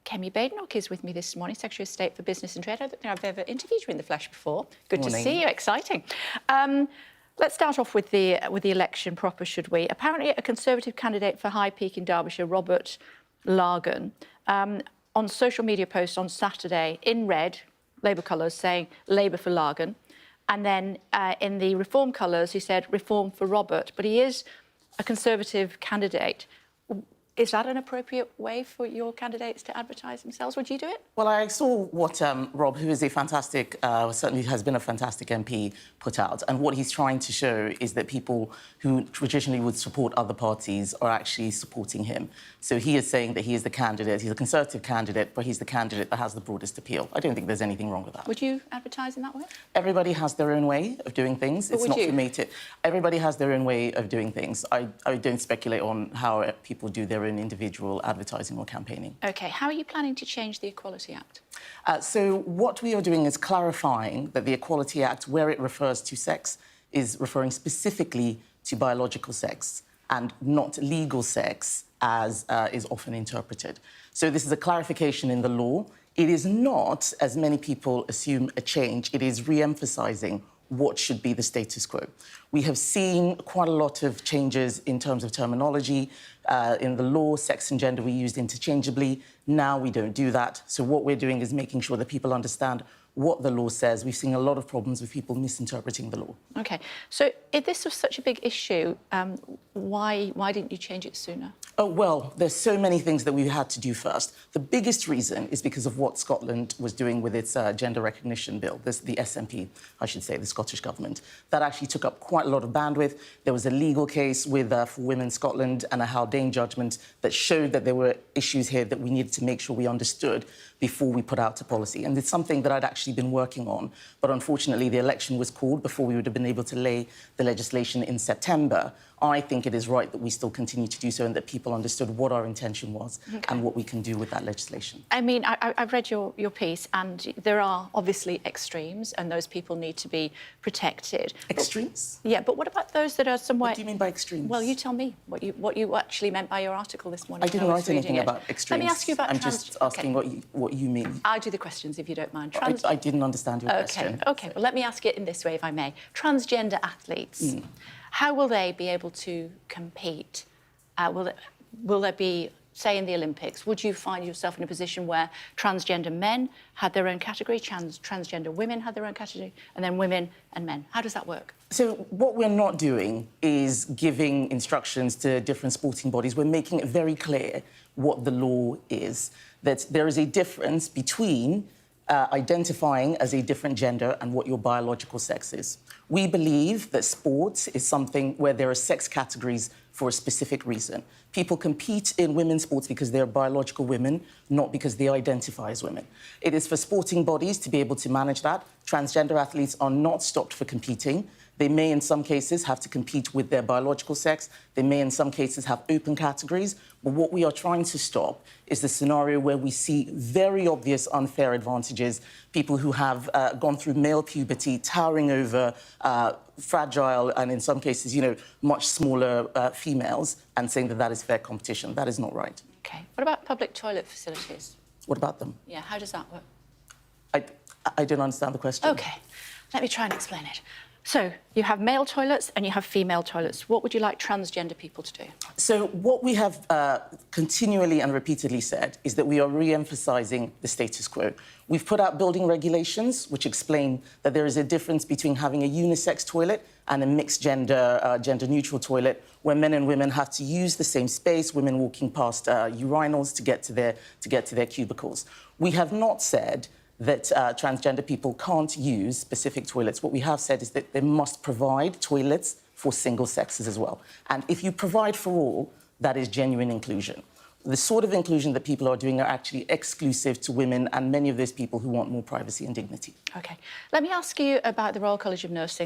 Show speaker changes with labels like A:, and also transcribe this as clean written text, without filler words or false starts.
A: Kemi Badenoch is with me this morning, Secretary of State for Business and Trade. I don't think I've ever interviewed you in the flesh before. Good
B: Morning.
A: to see you, exciting. Let's start off with the election proper, should we? Apparently, a Conservative candidate for High Peak in Derbyshire, Robert Largan, on social media posts on Saturday, in red, Labour colours, saying Labour for Largan. And then in the Reform colours, he said Reform for Robert. But he is a Conservative candidate. Is that an appropriate way for your candidates to advertise themselves? Would you do it?
B: Well, I saw what Rob, who is a fantastic, certainly has been a fantastic MP, put out. And what he's trying to show is that people who traditionally would support other parties are actually supporting him. So he is saying that he is the candidate, he's a Conservative candidate, but he's the candidate that has the broadest appeal. I don't think there's anything wrong with that.
A: Would you advertise in that way?
B: Everybody has their own way of doing things. It's not for me to... Everybody has their own way of doing things. I don't speculate on how people do their own individual advertising or campaigning.
A: OK, how are you planning to change the Equality Act?
B: So what we are doing is clarifying that the Equality Act, where it refers to sex, is referring specifically to biological sex and not legal sex, as is often interpreted. So this is a clarification in the law. It is not, as many people assume, a change. It is re-emphasising what should be the status quo. We have seen quite a lot of changes in terms of terminology. In the law, sex and gender were used interchangeably. Now we don't do that. So what we're doing is making sure that people understand what the law says. We've seen a lot of problems with people misinterpreting the law. OK.
A: So if this was such a big issue, why didn't you change it sooner?
B: Oh, well, there's so many things that we had to do first. The biggest reason is because of what Scotland was doing with its gender recognition bill, the SNP, I should say, the Scottish Government. That actually took up quite a lot of bandwidth. There was a legal case with for Women Scotland and a Haldane judgment that showed that there were issues here that we needed to make sure we understood before we put out a policy. And it's something that I'd actually been working on. But unfortunately, the election was called before we would have been able to lay the legislation in September. I think it is right that we still continue to do so and that people understood what our intention was and what we can do with that legislation.
A: I mean, I've read your piece, and there are obviously extremes, and those people need to be protected.
B: Extremes?
A: Yeah, but what about those that are somewhere...
B: What do you mean by extremes?
A: Well, you tell me what you actually meant by your article this morning.
B: I didn't write anything about extremes.
A: Let me ask you about
B: I'm just asking what you mean.
A: I'll do the questions, if you don't mind.
B: I didn't understand your question.
A: OK, well, let me ask it in this way, if I may. Transgender athletes, how will they be able to compete? Will there be, say, in the Olympics, would you find yourself in a position where transgender men had their own category, transgender women had their own category, and then women and men? How does that work?
B: So what we're not doing is giving instructions to different sporting bodies. We're making it very clear what the law is, that there is a difference between identifying as a different gender and what your biological sex is. We believe that sports is something where there are sex categories for a specific reason. People compete in women's sports because they're biological women, not because they identify as women. It is for sporting bodies to be able to manage that. Transgender athletes are not stopped for competing. They may, in some cases, have to compete with their biological sex. They may, in some cases, have open categories. But what we are trying to stop is the scenario where we see very obvious unfair advantages, people who have gone through male puberty, towering over fragile and, in some cases, you know, much smaller females, and saying that that is fair competition. That is not right.
A: OK. What about public toilet facilities?
B: What about them?
A: Yeah, how does that work?
B: I don't understand the question.
A: OK. Let me try and explain it. So, you have male toilets and you have female toilets. What would you like transgender people to do?
B: So what we have continually and repeatedly said is that we are re-emphasising the status quo. We've put out building regulations which explain that there is a difference between having a unisex toilet and a mixed gender, gender-neutral toilet, where men and women have to use the same space, women walking past urinals to get to their cubicles. We have not said that transgender people can't use specific toilets. What we have said is that they must provide toilets for single sexes as well. And if you provide for all, that is genuine inclusion. The sort of inclusion that people are doing are actually exclusive to women and many of those people who want more privacy and dignity.
A: OK. Let me ask you about the Royal College of Nursing.